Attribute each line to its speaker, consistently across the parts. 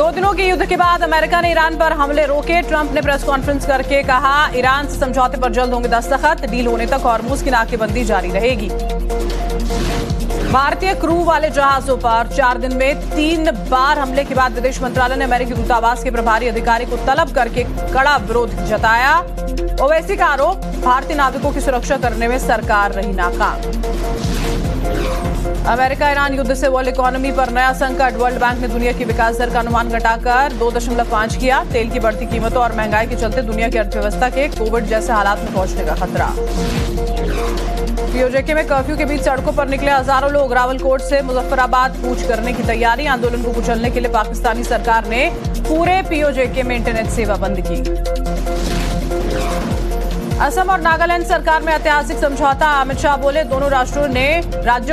Speaker 1: 2 दिनों के युद्ध के बाद अमेरिका ने ईरान पर हमले रोके। ट्रंप ने प्रेस कॉन्फ्रेंस करके कहा, ईरान से समझौते पर जल्द होंगे दस्तखत। डील होने तक हॉर्मुज की नाकेबंदी जारी रहेगी। भारतीय क्रू वाले जहाजों पर 4 दिन में 3 बार हमले के बाद विदेश मंत्रालय ने अमेरिकी दूतावास के प्रभारी अधिकारी को तलब करके कड़ा विरोध जताया। ओवैसी का आरोप, भारतीय नाविकों की सुरक्षा करने में सरकार रही नाकाम। अमेरिका ईरान युद्ध से वर्ल्ड इकोनॉमी पर नया संकट। वर्ल्ड बैंक ने दुनिया की विकास दर का अनुमान घटाकर 2.5 किया। तेल की बढ़ती कीमतों और महंगाई के चलते दुनिया की अर्थव्यवस्था के कोविड जैसे हालात में पहुंचने का खतरा। पीओजेके में कर्फ्यू के बीच सड़कों पर निकले हजारों लोग। रावलकोट से मुजफ्फराबाद कूच करने की तैयारी। आंदोलन को कुचलने के लिए पाकिस्तानी सरकार ने पूरे पीओजेके में इंटरनेट सेवा बंद की। असम और नागालैंड सरकार में ऐतिहासिक समझौता। अमित शाह बोले, दोनों राज्यों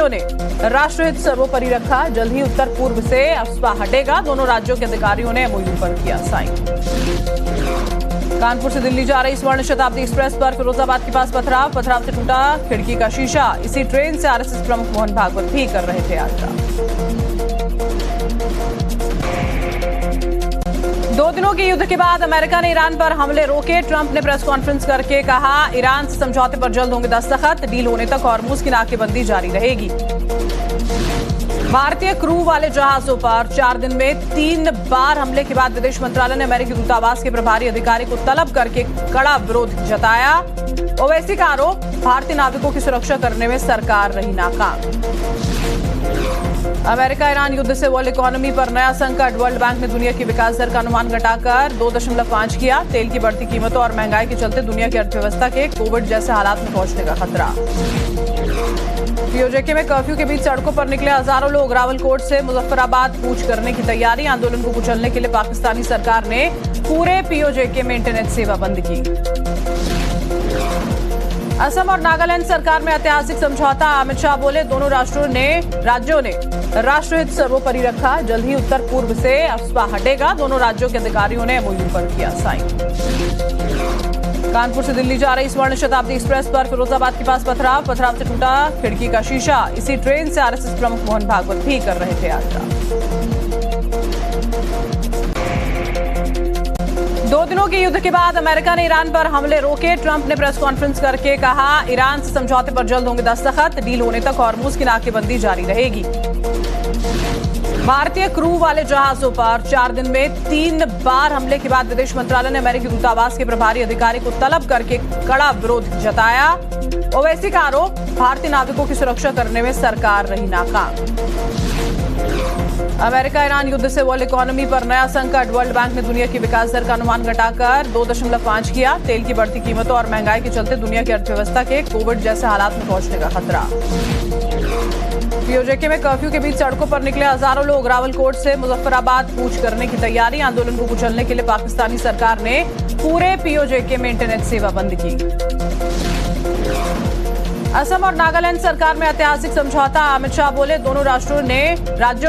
Speaker 1: ने राष्ट्रहित सर्वोपरि रखा। जल्द ही उत्तर पूर्व से अफवाह हटेगा। दोनों राज्यों के अधिकारियों ने एमओयू पर किया साइन। कानपुर से दिल्ली जा रही स्वर्ण शताब्दी एक्सप्रेस पर फिरोजाबाद के पास पथराव से टूटा खिड़की का शीशा। इसी ट्रेन से आरएसएस प्रमुख मोहन भागवत भी कर रहे थे यात्रा। 2 दिनों के युद्ध के बाद अमेरिका ने ईरान पर हमले रोके। ट्रंप ने प्रेस कॉन्फ्रेंस करके कहा, ईरान से समझौते पर जल्द होंगे दस्तखत। डील होने तक हॉर्मुज की नाकेबंदी जारी रहेगी। भारतीय क्रू वाले जहाजों पर 4 दिन में 3 बार हमले के बाद विदेश मंत्रालय ने अमेरिकी दूतावास के प्रभारी अधिकारी को तलब करके कड़ा विरोध जताया। ओवैसी का आरोप, भारतीय नाविकों की सुरक्षा करने में सरकार रही नाकाम। अमेरिका ईरान युद्ध से वर्ल्ड इकोनॉमी पर नया संकट। वर्ल्ड बैंक ने दुनिया की विकास दर का अनुमान घटाकर 2.5 किया। तेल की बढ़ती कीमतों और महंगाई के चलते दुनिया की अर्थव्यवस्था के कोविड जैसे हालात में पहुंचने का खतरा। पीओजेके में कर्फ्यू के बीच सड़कों पर निकले हजारों लोग। रावलकोट से मुजफ्फराबाद कूच करने की तैयारी। आंदोलन को कुचलने के लिए पाकिस्तानी सरकार ने पूरे पीओजेके में इंटरनेट सेवा बंद की। असम और नागालैंड सरकार में ऐतिहासिक समझौता। अमित शाह बोले, दोनों राज्यों ने राष्ट्रहित सर्वोपरि रखा। जल्द ही उत्तर पूर्व से अफवाह हटेगा। दोनों राज्यों के अधिकारियों ने एमओयू पर किया साइन। कानपुर से दिल्ली जा रही स्वर्ण शताब्दी एक्सप्रेस पर फिरोजाबाद के पास पथराव से टूटा खिड़की का शीशा। इसी ट्रेन से आरएसएस प्रमुख मोहन भागवत भी कर रहे थे यात्रा। 2 दिनों के युद्ध के बाद अमेरिका ने ईरान पर हमले रोके। ट्रंप ने प्रेस कॉन्फ्रेंस करके कहा, ईरान से समझौते पर जल्द होंगे दस्तखत। डील होने तक हॉर्मुज की नाकेबंदी जारी रहेगी। भारतीय क्रू वाले जहाजों पर 4 दिन में 3 बार हमले के बाद विदेश मंत्रालय ने अमेरिकी दूतावास के प्रभारी अधिकारी को तलब करके कड़ा विरोध जताया। ओवैसी का आरोप, भारतीय नाविकों की सुरक्षा करने में सरकार रही नाकाम। अमेरिका ईरान युद्ध से वर्ल्ड इकोनॉमी पर नया संकट। वर्ल्ड बैंक ने दुनिया की विकास दर का अनुमान घटाकर 2.5 किया। तेल की बढ़ती कीमतों और महंगाई के चलते दुनिया की अर्थव्यवस्था के कोविड जैसे हालात में पहुंचने का खतरा। पीओजेके में कर्फ्यू के बीच सड़कों पर निकले हजारों लोग। रावलकोट से मुजफ्फराबाद कूच करने की तैयारी। आंदोलन को कुचलने के लिए पाकिस्तानी सरकार ने पूरे पीओजेके में इंटरनेट सेवा बंद की। असम और नागालैंड सरकार में ऐतिहासिक समझौता। अमित शाह बोले, दोनों राज्यों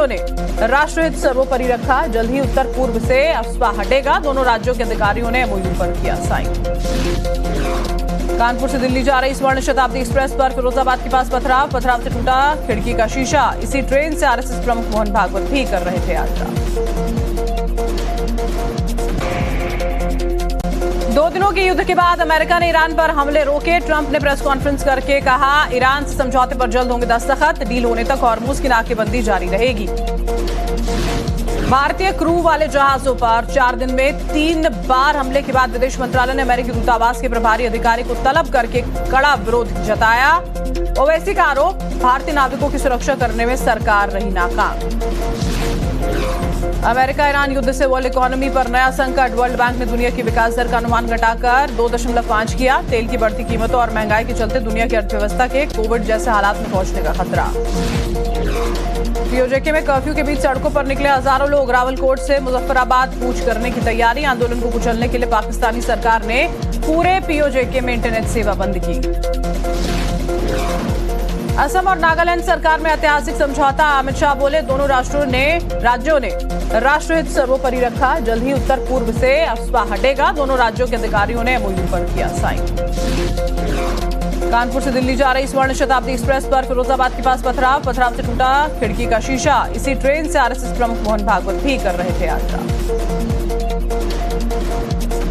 Speaker 1: ने राष्ट्रहित सर्वोपरि रखा। जल्द ही उत्तर पूर्व से अफवाह हटेगा। दोनों राज्यों के अधिकारियों ने एमओयू पर किया साइन। कानपुर से दिल्ली जा रही स्वर्ण शताब्दी एक्सप्रेस पर फिरोजाबाद के पास पथराव से टूटा खिड़की का शीशा। इसी ट्रेन से आरएसएस प्रमुख मोहन भागवत भी कर रहे थे यात्रा। 2 दिनों के युद्ध के बाद अमेरिका ने ईरान पर हमले रोके। ट्रंप ने प्रेस कॉन्फ्रेंस करके कहा, ईरान से समझौते पर जल्द होंगे दस्तखत। डील होने तक हॉर्मुज की नाकेबंदी जारी रहेगी। भारतीय क्रू वाले जहाजों पर 4 दिन में 3 बार हमले के बाद विदेश मंत्रालय ने अमेरिकी दूतावास के प्रभारी अधिकारी को तलब करके कड़ा विरोध जताया। ओवैसी का आरोप, भारतीय नाविकों की सुरक्षा करने में सरकार रही नाकाम। अमेरिका ईरान युद्ध से वर्ल्ड इकोनॉमी पर नया संकट। वर्ल्ड बैंक ने दुनिया की विकास दर का अनुमान घटाकर 2.5 किया। तेल की बढ़ती कीमतों और महंगाई के चलते दुनिया की अर्थव्यवस्था के कोविड जैसे हालात में पहुंचने का खतरा। पीओजेके में कर्फ्यू के बीच सड़कों पर निकले हजारों लोग। रावलकोट से मुजफ्फराबाद कूच करने की तैयारी। आंदोलन को कुचलने के लिए पाकिस्तानी सरकार ने पूरे पीओजेके में इंटरनेट सेवा बंद की। असम और नागालैंड सरकार में ऐतिहासिक समझौता। अमित शाह बोले, दोनों राज्यों ने राष्ट्रहित सर्वोपरि रखा। जल्द ही उत्तर पूर्व से अफवाह हटेगा। दोनों राज्यों के अधिकारियों ने एमओयू पर किया साइन। कानपुर से दिल्ली जा रही स्वर्ण शताब्दी एक्सप्रेस पर फिरोजाबाद के पास पथराव से टूटा खिड़की का शीशा। इसी ट्रेन से आरएसएस प्रमुख मोहन भागवत भी कर रहे थे यात्रा।